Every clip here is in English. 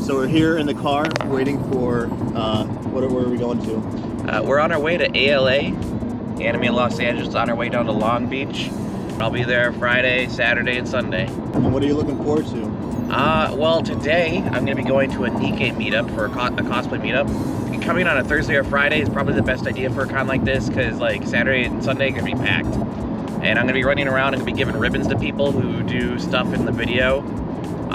So we're here in the car waiting for, where are we going to? We're on our way to ALA, Anime Los Angeles, on our way down to Long Beach. I'll be there Friday, Saturday, and Sunday. And what are you looking forward to? Well, today I'm going to be going to a Aniki meetup for a cosplay meetup. Coming on a Thursday or Friday is probably the best idea for a con like this, because like Saturday and Sunday are going to be packed. And I'm going to be running around and going to be giving ribbons to people who do stuff in the video.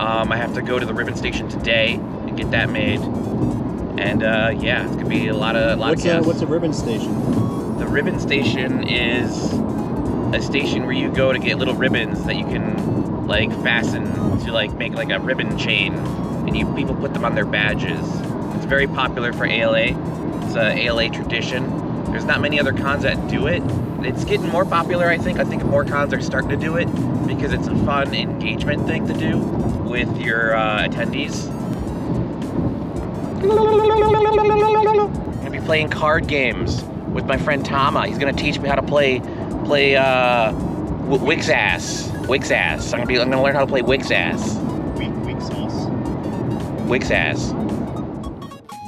I have to go to the ribbon station today and get that made. And yeah, it's going to be a lot of guests. What's a ribbon station? The ribbon station is a station where you go to get little ribbons that you can like fasten to like make like a ribbon chain, and people put them on their badges. It's very popular for ALA. It's a ALA tradition. There's not many other cons that do it. It's getting more popular, I think. I think more cons are starting to do it because it's a fun engagement thing to do with your attendees. I'm gonna be playing card games with my friend Tama. He's gonna teach me how to play Wixass. I'm gonna learn how to play Wixass. Wixass.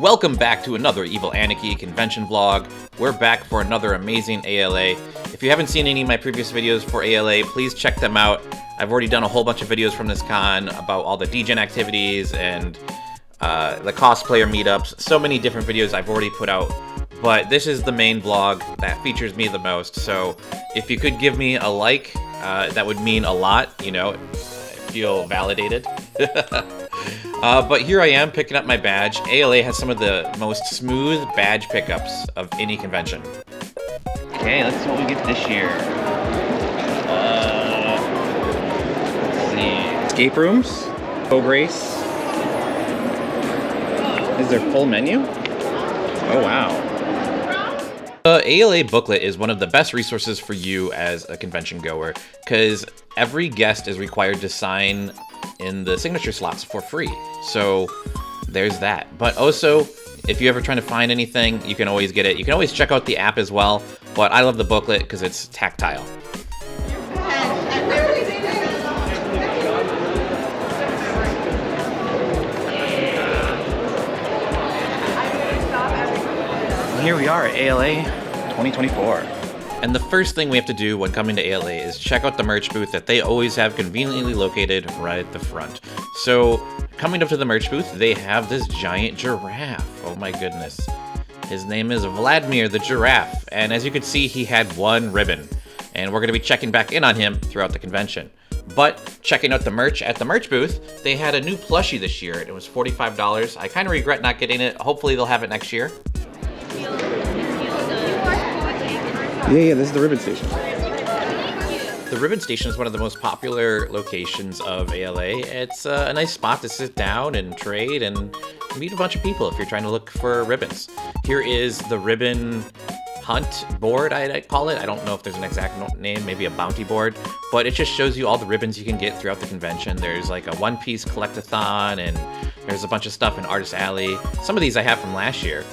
Welcome back to another Evil Aniki convention vlog. We're back for another amazing ALA. If you haven't seen any of my previous videos for ALA, please check them out. I've already done a whole bunch of videos from this con about all the degen activities and the cosplayer meetups. So many different videos I've already put out. But this is the main vlog that features me the most, so if you could give me a like, that would mean a lot, you know, I feel validated. But here I am picking up my badge. ALA has some of the most smooth badge pickups of any convention. Okay, let's see what we get this year. Let's see. Escape rooms, Code Race. Is there full menu? Oh wow. The ALA booklet is one of the best resources for you as a convention goer, because every guest is required to sign in the signature slots for free. So there's that. But also, if you're ever trying to find anything, you can always get it. You can always check out the app as well, but I love the booklet because it's tactile. Here we are at ALA 2024. And the first thing we have to do when coming to ALA is check out the merch booth that they always have conveniently located right at the front. So, coming up to the merch booth, they have this giant giraffe. Oh my goodness. His name is Vladimir the Giraffe, and as you can see, he had one ribbon. And we're going to be checking back in on him throughout the convention. But checking out the merch at the merch booth, they had a new plushie this year. It was $45. I kind of regret not getting it. Hopefully they'll have it next year. Yeah, this is the ribbon station. The ribbon station is one of the most popular locations of ALA. It's a nice spot to sit down and trade and meet a bunch of people if you're trying to look for ribbons. Here is the ribbon hunt board, I'd call it. I don't know if there's an exact name, maybe a bounty board, but it just shows you all the ribbons you can get throughout the convention. There's like a One Piece collectathon, and there's a bunch of stuff in Artist Alley. Some of these I have from last year.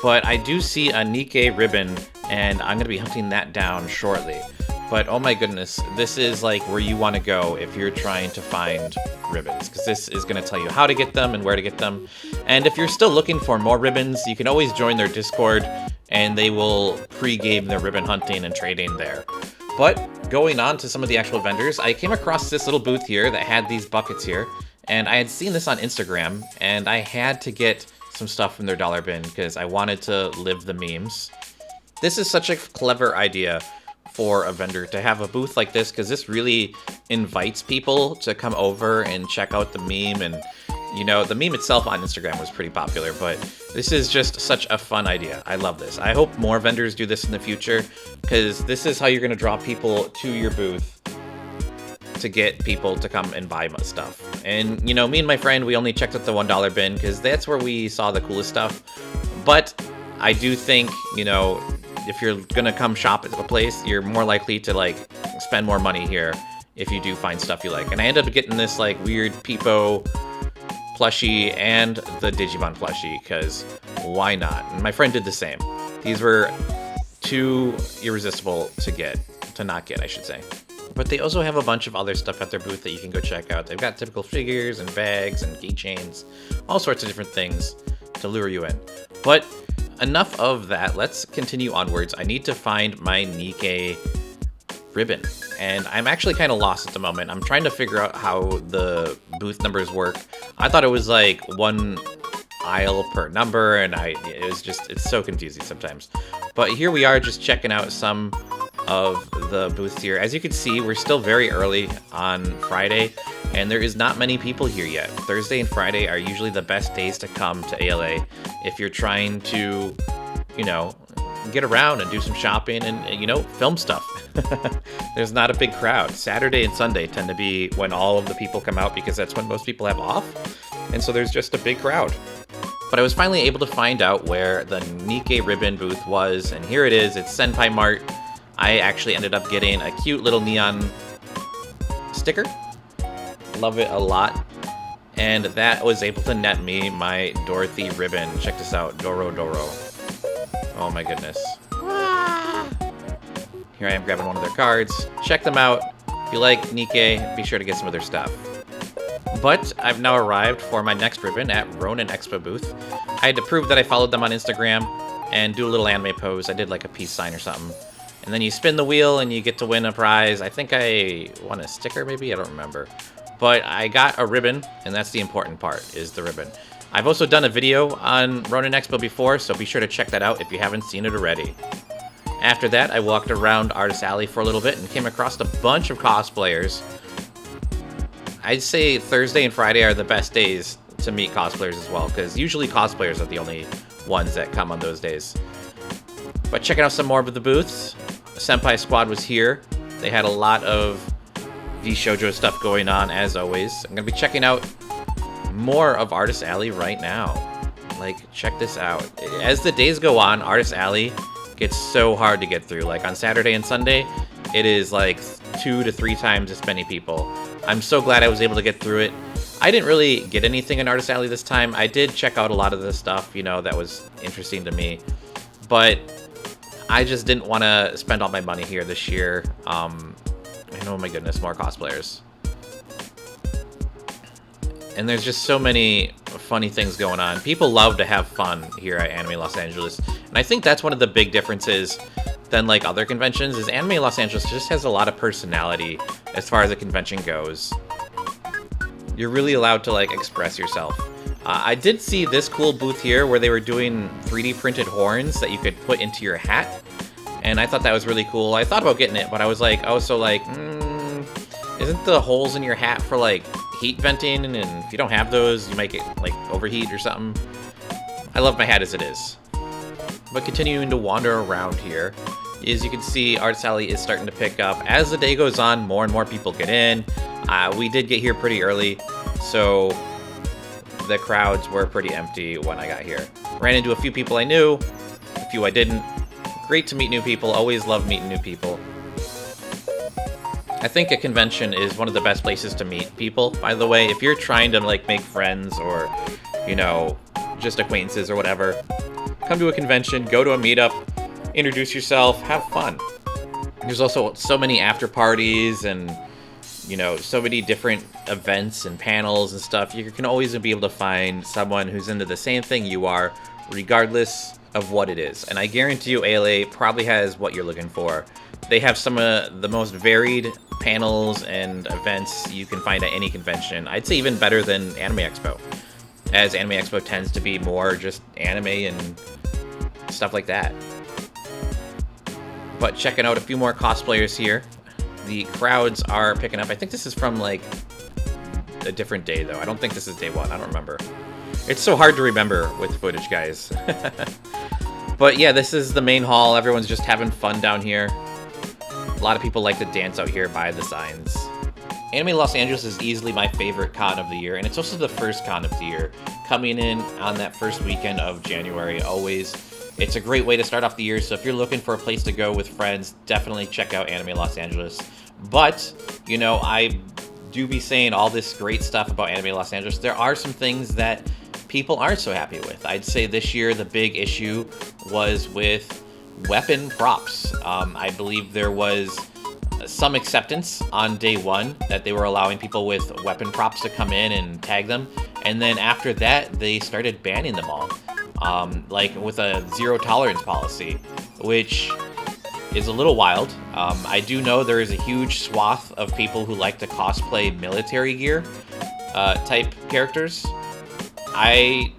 But I do see a Nikkei ribbon, and I'm going to be hunting that down shortly. But oh my goodness, this is like where you want to go if you're trying to find ribbons, because this is going to tell you how to get them and where to get them. And if you're still looking for more ribbons, you can always join their Discord, and they will pre-game their ribbon hunting and trading there. But going on to some of the actual vendors, I came across this little booth here that had these buckets here, and I had seen this on Instagram, and I had to get some stuff from their dollar bin because I wanted to live the memes. This is such a clever idea for a vendor to have a booth like this, because this really invites people to come over and check out the meme. And you know, the meme itself on Instagram was pretty popular, but this is just such a fun idea. I love this. I hope more vendors do this in the future, because this is how you're going to draw people to your booth to get people to come and buy my stuff. And you know, me and my friend, we only checked out the $1 bin because that's where we saw the coolest stuff. But I do think, you know, if you're gonna come shop at a place, you're more likely to like spend more money here if you do find stuff you like. And I ended up getting this like weird Peepo plushie and the Digimon plushie, because why not? And my friend did the same. These were too irresistible to not get, I should say. But they also have a bunch of other stuff at their booth that you can go check out. They've got typical figures and bags and keychains, all sorts of different things to lure you in. But enough of that. Let's continue onwards. I need to find my Nikkei ribbon, and I'm actually kind of lost at the moment. I'm trying to figure out how the booth numbers work. I thought it was like one aisle per number, and it's so confusing sometimes. But here we are, just checking out some of the booths here. As you can see, we're still very early on Friday, and there is not many people here yet. Thursday and Friday are usually the best days to come to ALA if you're trying to, you know, get around and do some shopping and, you know, film stuff. There's not a big crowd. Saturday and Sunday tend to be when all of the people come out, because that's when most people have off, and so there's just a big crowd. But I was finally able to find out where the Nikkei ribbon booth was, and here it is. It's Senpai Mart. I actually ended up getting a cute little neon sticker. Love it a lot. And that was able to net me my Dorothy ribbon. Check this out, Doro Doro. Oh my goodness. Here I am grabbing one of their cards. Check them out. If you like Nikkei, be sure to get some of their stuff. But I've now arrived for my next ribbon at Ronin Expo booth. I had to prove that I followed them on Instagram and do a little anime pose. I did like a peace sign or something. And then you spin the wheel and you get to win a prize. I think I won a sticker maybe? I don't remember. But I got a ribbon, and that's the important part, is the ribbon. I've also done a video on Ronin Expo before, so be sure to check that out if you haven't seen it already. After that, I walked around Artist Alley for a little bit and came across a bunch of cosplayers. I'd say Thursday and Friday are the best days to meet cosplayers as well, because usually cosplayers are the only ones that come on those days. But checking out some more of the booths, Senpai Squad was here. They had a lot of V-Shoujo stuff going on, as always. I'm going to be checking out more of Artist Alley right now. Like, check this out. As the days go on, Artist Alley gets so hard to get through. Like, on Saturday and Sunday, it is like 2 to 3 times as many people. I'm so glad I was able to get through it. I didn't really get anything in Artist Alley this time. I did check out a lot of the stuff, you know, that was interesting to me. But I just didn't want to spend all my money here this year. And oh my goodness, more cosplayers. And there's just so many funny things going on. People love to have fun here at Anime Los Angeles. And I think that's one of the big differences than like other conventions, is Anime Los Angeles just has a lot of personality as far as a convention goes. You're really allowed to like express yourself. I did see this cool booth here where they were doing 3D printed horns that you could put into your hat. And I thought that was really cool. I thought about getting it, but I was like, oh, so like, isn't the holes in your hat for like heat venting? And if you don't have those, you might get like overheat or something. I love my hat as it is. But continuing to wander around here, as you can see, Artist Alley is starting to pick up. As the day goes on, more and more people get in. We did get here pretty early, so the crowds were pretty empty when I got here. Ran into a few people I knew, a few I didn't. Great to meet new people. Always love meeting new people. I think a convention is one of the best places to meet people. By the way, if you're trying to like make friends or, you know, just acquaintances or whatever, come to a convention, go to a meetup, introduce yourself, have fun. There's also so many after parties and, you know, so many different events and panels and stuff. You can always be able to find someone who's into the same thing you are, regardless of what it is. And I guarantee you ALA probably has what you're looking for. They have some of the most varied panels and events you can find at any convention. I'd say even better than Anime Expo, as Anime Expo tends to be more just anime and stuff like that. But checking out a few more cosplayers here. The crowds are picking up. I think this is from like a different day though. I don't think this is day 1. I don't remember. It's so hard to remember with footage, guys. But yeah, this is the main hall. Everyone's just having fun down here. A lot of people like to dance out here by the signs. Anime Los Angeles is easily my favorite con of the year, and it's also the first con of the year. Coming in on that first weekend of January, always. It's a great way to start off the year, so if you're looking for a place to go with friends, definitely check out Anime Los Angeles. But, you know, I do be saying all this great stuff about Anime Los Angeles. There are some things that people aren't so happy with. I'd say this year the big issue was with weapon props. I believe there was some acceptance on day one that they were allowing people with weapon props to come in and tag them. And then after that, they started banning them all. Like with a zero tolerance policy, which is a little wild. I do know there is a huge swath of people who like to cosplay military gear type characters. I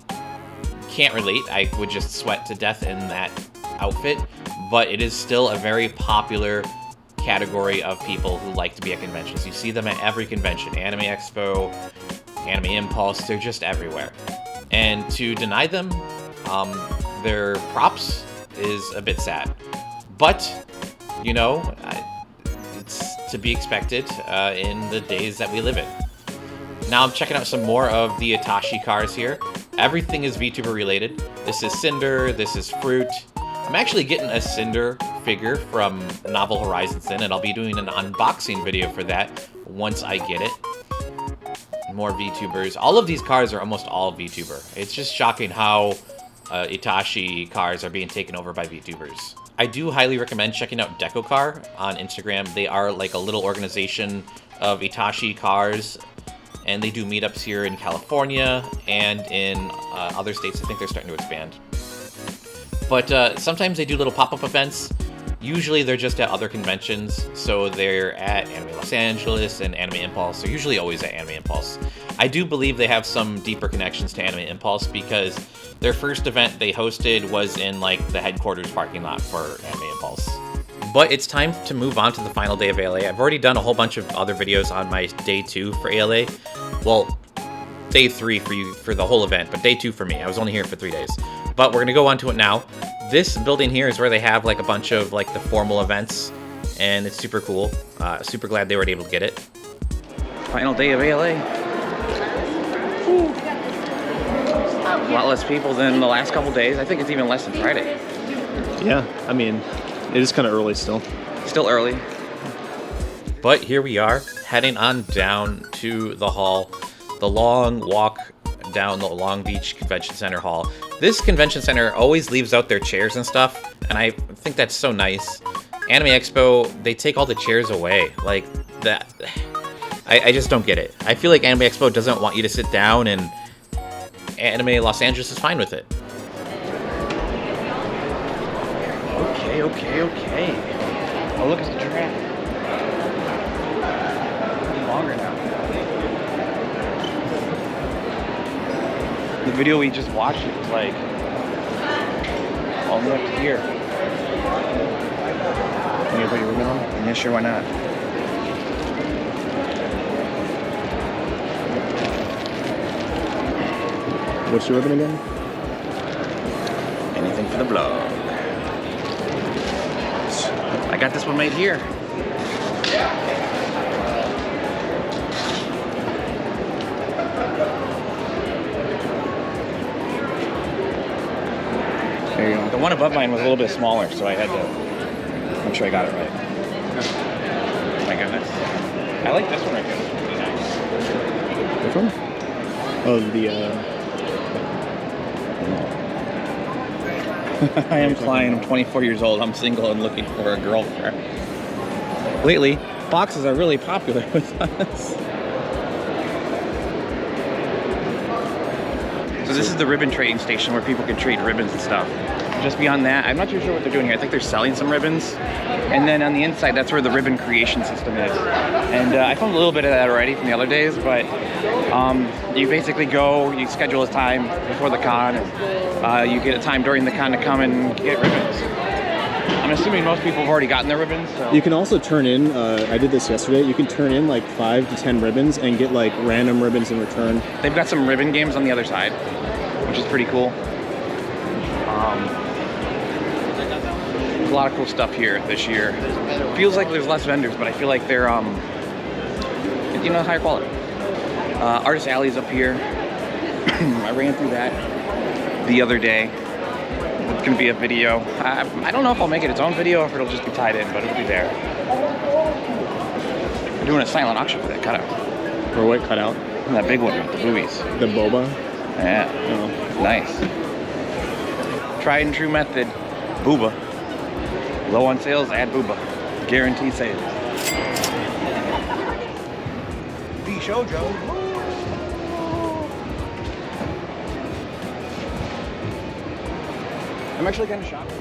can't relate. I would just sweat to death in that outfit, but it is still a very popular category of people who like to be at conventions. You see them at every convention, Anime Expo, Anime Impulse, they're just everywhere. And to deny them their props is a bit sad. But, you know, it's to be expected in the days that we live in. Now I'm checking out some more of the Itashi Cars here. Everything is VTuber related. This is Cinder, this is Fruit. I'm actually getting a Cinder figure from Novel Horizons in, and I'll be doing an unboxing video for that once I get it. More VTubers. All of these cars are almost all VTuber. It's just shocking how Itashi Cars are being taken over by VTubers. I do highly recommend checking out DecoCar on Instagram. They are like a little organization of Itashi Cars, and they do meetups here in California and in other states. I think they're starting to expand. But sometimes they do little pop-up events. Usually they're just at other conventions, so they're at Anime Los Angeles and Anime Impulse. They're usually always at Anime Impulse. I do believe they have some deeper connections to Anime Impulse because their first event they hosted was in like the headquarters parking lot for Anime Impulse. But it's time to move on to the final day of ALA. I've already done a whole bunch of other videos on my day 2 for ALA. Well, day 3 for you for the whole event, but day 2 for me. I was only here for 3 days. But we're gonna go on to it now. This building here is where they have like a bunch of like the formal events, and it's super cool. Super glad they were able to get it. Final day of ALA. A lot less people than the last couple days. I think it's even less than Friday. Yeah, I mean, it is kind of early still. Still early. But here we are, heading on down to the hall. The long walk down the Long Beach Convention Center hall. This convention center always leaves out their chairs and stuff, and I think that's so nice. Anime Expo, they take all the chairs away. Like, that... I just don't get it. I feel like Anime Expo doesn't want you to sit down, and Anime Los Angeles is fine with it. Okay. Oh, look, it's the track. It's longer now. The video we just watched, it was like all the way up to here. Can you put your ribbon on? Yeah, sure, why not? What's your ribbon again? Anything for the blog. I got this one made here. There you go. The one above mine was a little bit smaller, so I had to make sure I got it right. Oh my goodness. I like this one right here. It's really nice. Which one? Oh, the I am Klein, I'm 24 years old, I'm single and looking for a girlfriend. Lately, boxes are really popular with us. So this is the ribbon trading station where people can trade ribbons and stuff. Just beyond that, I'm not too sure what they're doing here. I think they're selling some ribbons. And then on the inside, that's where the ribbon creation system is. And I found a little bit of that already from the other days, but you basically go, you schedule a time before the con, and you get a time during the con to come and get ribbons. I'm assuming most people have already gotten their ribbons. So. You can also turn in, I did this yesterday, you can turn in like 5 to 10 ribbons and get like random ribbons in return. They've got some ribbon games on the other side, which is pretty cool. There's a lot of cool stuff here this year. Feels like there's less vendors, but I feel like they're, you know, higher quality. Artist Alley's up here. I ran through that the other day. It's gonna be a video. I don't know if I'll make it its own video or if it'll just be tied in, but it'll be there. We're doing a silent auction for that cutout. For what cutout? That big one with the boobies. The boba? Yeah. Oh. Nice. Tried and true method. Booba. Low on sales, add booba. Guaranteed sales. shoujo. I'm actually kind of shocked.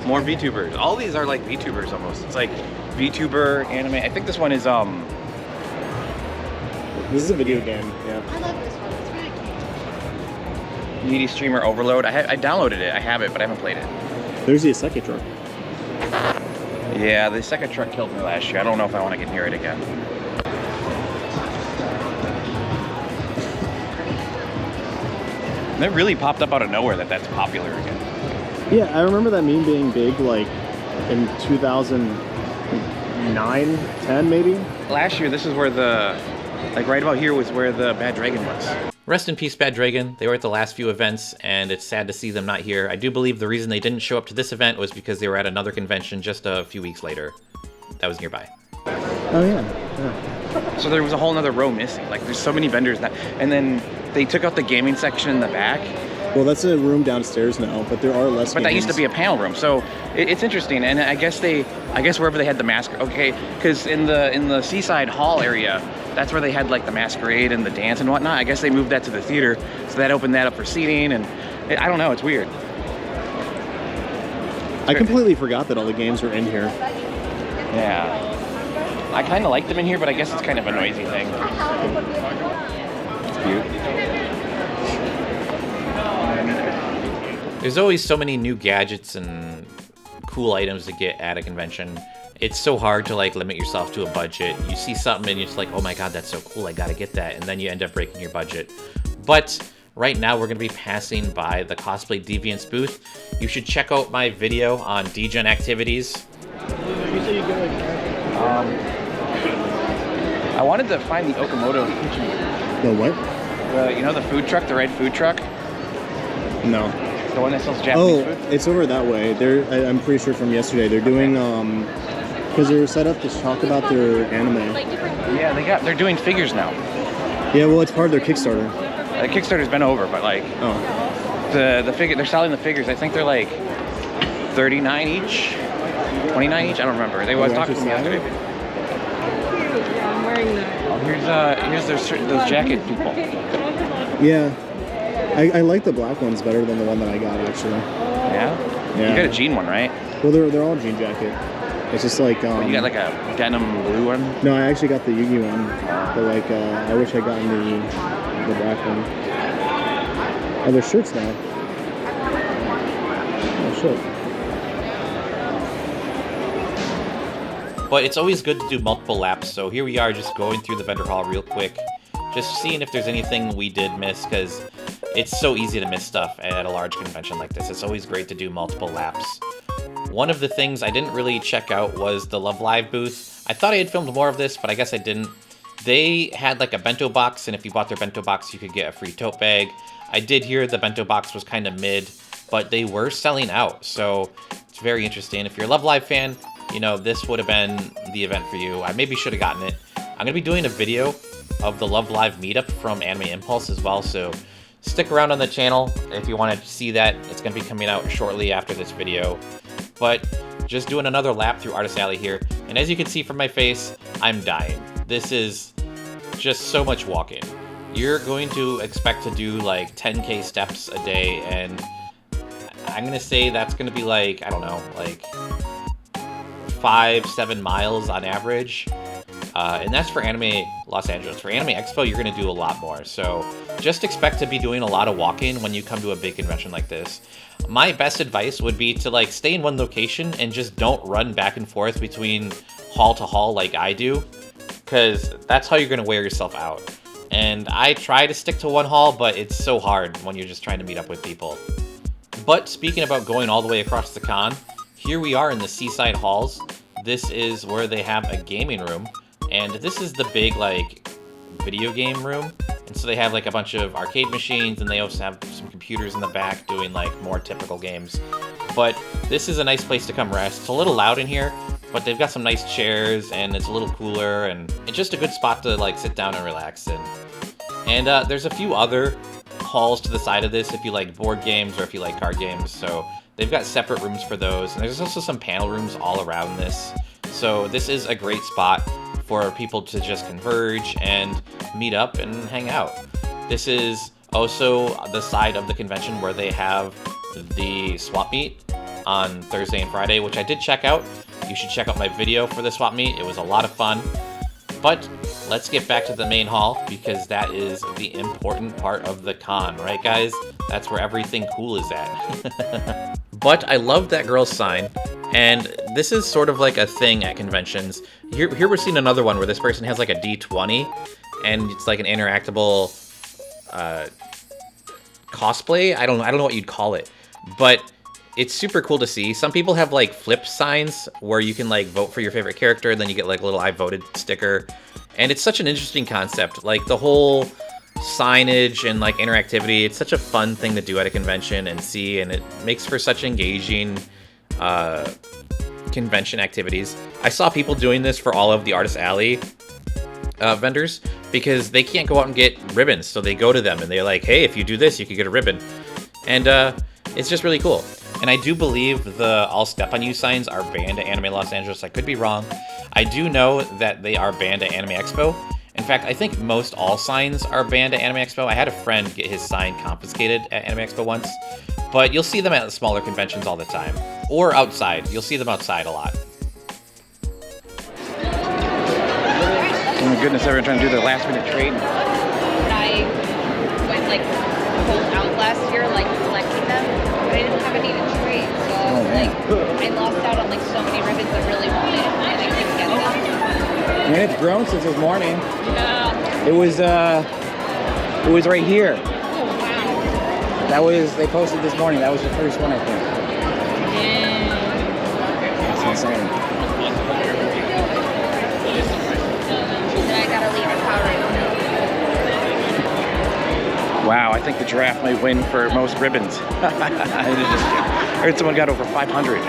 More VTubers. All these are like VTubers almost. It's like Vtuber Anime. I think this one is This is a video game, yeah. I love this one. It's really cute. Needy Streamer Overload. I downloaded it. I have it, but I haven't played it. There's the Isekai truck. Yeah, the second truck killed me last year. I don't know if I want to get near it again. And it really popped up out of nowhere that that's popular again. Yeah, I remember that meme being big, like, in 2009, 10 maybe? Last year, this is where the, like right about here was where the Bad Dragon was. Rest in peace, Bad Dragon. They were at the last few events, and it's sad to see them not here. I do believe the reason they didn't show up to this event was because they were at another convention just a few weeks later. That was nearby. Oh, yeah. So there was a whole nother row missing. Like, there's so many vendors now. And then they took out the gaming section in the back. Well, that's a room downstairs now, but there are less But that used to games. be a panel room, so it's interesting. And I guess wherever they had the okay, because in the Seaside Hall area, that's where they had like the masquerade and the dance and whatnot. I guess they moved that to the theater, so that opened that up for seating. And I don't know, it's weird. I completely forgot that all the games were in here. Yeah, I kind of like them in here, but I guess it's kind of a noisy thing. It's cute. There's always so many new gadgets and cool items to get at a convention. It's so hard to like limit yourself to a budget. You see something and you're just like, oh my god, that's so cool, I gotta get that. And then you end up breaking your budget. But right now we're gonna be passing by the Cosplay Deviants booth. You should check out my video on DGen activities. I wanted to find the Okamoto kitchen. The what? You know the food truck, the red food truck? No. The one that sells Japanese Oh, food? it's over that way. I'm pretty sure from yesterday. They're doing, because they're set up to talk about their anime. Yeah, they're doing figures now. Yeah, well, it's part of their Kickstarter. The Kickstarter's been over, but like Oh. the figure, they're selling the figures. I think they're like 39 each, 29 each. I don't remember. They was talking to me yesterday. Yeah, I'm wearing that. Oh, here's those jacket people. Yeah. I like the black ones better than the one that I got, actually. Yeah. Yeah. You got a jean one, right? Well, they're all jean jacket. It's just like, You got like a denim blue one. No, I actually got the Yugi one. But like, I wish I gotten the black one. Oh, there's shirts now. Oh, shit. But it's always good to do multiple laps, so here we are just going through the vendor hall real quick. Just seeing if there's anything we did miss, because it's so easy to miss stuff at a large convention like this. It's always great to do multiple laps. One of the things I didn't really check out was the Love Live booth. I thought I had filmed more of this, but I guess I didn't. They had like a bento box, and if you bought their bento box, you could get a free tote bag. I did hear the bento box was kind of mid, but they were selling out, so it's very interesting. If you're a Love Live fan, you know, this would have been the event for you. I maybe should have gotten it. I'm going to be doing a video of the Love Live meetup from Anime Impulse as well, so stick around on the channel if you want to see that. It's going to be coming out shortly after this video. But just doing another lap through Artist Alley here, and as you can see from my face, I'm dying. This is just so much walking. You're going to expect to do like 10k steps a day, and I'm going to say that's going to be like, I don't know, like 5-7 miles on average. And that's for Anime Los Angeles. For Anime Expo, you're going to do a lot more. So just expect to be doing a lot of walking when you come to a big convention like this. My best advice would be to like stay in one location and just don't run back and forth between hall to hall like I do, because that's how you're going to wear yourself out. And I try to stick to one hall, but it's so hard when you're just trying to meet up with people. But speaking about going all the way across the con, here we are in the Seaside Halls. This is where they have a gaming room. And this is the big, like, video game room. And so they have, like, a bunch of arcade machines, and they also have some computers in the back doing, like, more typical games. But this is a nice place to come rest. It's a little loud in here, but they've got some nice chairs, and it's a little cooler, and it's just a good spot to, like, sit down and relax in. And there's a few other halls to the side of this if you like board games or if you like card games. So they've got separate rooms for those. And there's also some panel rooms all around this. So this is a great spot for people to just converge and meet up and hang out. This is also the side of the convention where they have the swap meet on Thursday and Friday, which I did check out. You should check out my video for the swap meet. It was a lot of fun. But let's get back to the main hall, because that is the important part of the con, right guys? That's where everything cool is at. But I love that girl's sign, and this is sort of like a thing at conventions. Here we're seeing another one where this person has like a D20, and it's like an interactable cosplay. I don't know what you'd call it, but it's super cool to see. Some people have like flip signs where you can like vote for your favorite character, and then you get like a little I voted sticker. And it's such an interesting concept. Like the whole signage and like interactivity, it's such a fun thing to do at a convention and see, and it makes for such engaging convention activities. I saw people doing this for all of the Artist Alley vendors, because they can't go out and get ribbons, so they go to them and they're like, hey, if you do this, you could get a ribbon. And it's just really cool. And I do believe the I'll Step On You signs are banned at Anime Los Angeles. I could be wrong. I do know that they are banned at Anime Expo. In fact, I think most all signs are banned at Anime Expo. I had a friend get his sign confiscated at Anime Expo once. But you'll see them at smaller conventions all the time. Or outside. You'll see them outside a lot. Oh my goodness, everyone trying to do their last minute trade. I went like full out last year, like collecting them, but I didn't have any to trade. So I lost out on like so many ribbons I really wanted, and I couldn't get them. Man, it's grown since this morning. Yeah. It was right here. Oh wow. They posted this morning. That was the first one, I think. Yeah. That's insane. Then I gotta leave it powering. Wow, I think the giraffe might win for most ribbons. I heard someone got over 500.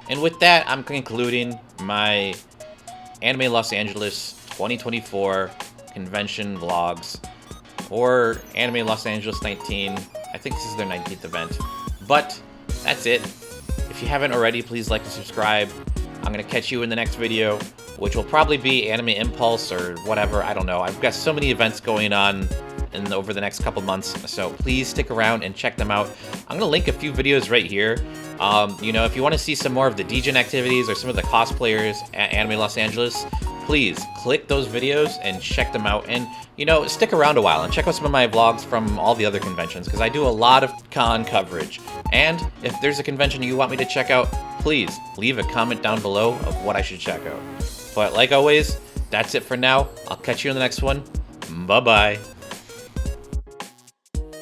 And with that, I'm concluding my Anime Los Angeles 2024 convention vlogs, or Anime Los Angeles 19. I think this is their 19th event. But that's it. If you haven't already, please like and subscribe. I'm going to catch you in the next video, which will probably be Anime Impulse or whatever. I don't know. I've got so many events going on over the next couple months, so please stick around and check them out. I'm going to link a few videos right here. You know, if you want to see some more of the DJing activities or some of the cosplayers at Anime Los Angeles, please click those videos and check them out. And, you know, stick around a while and check out some of my vlogs from all the other conventions, because I do a lot of con coverage. And if there's a convention you want me to check out, please leave a comment down below of what I should check out. But like always, that's it for now. I'll catch you in the next one. Bye-bye.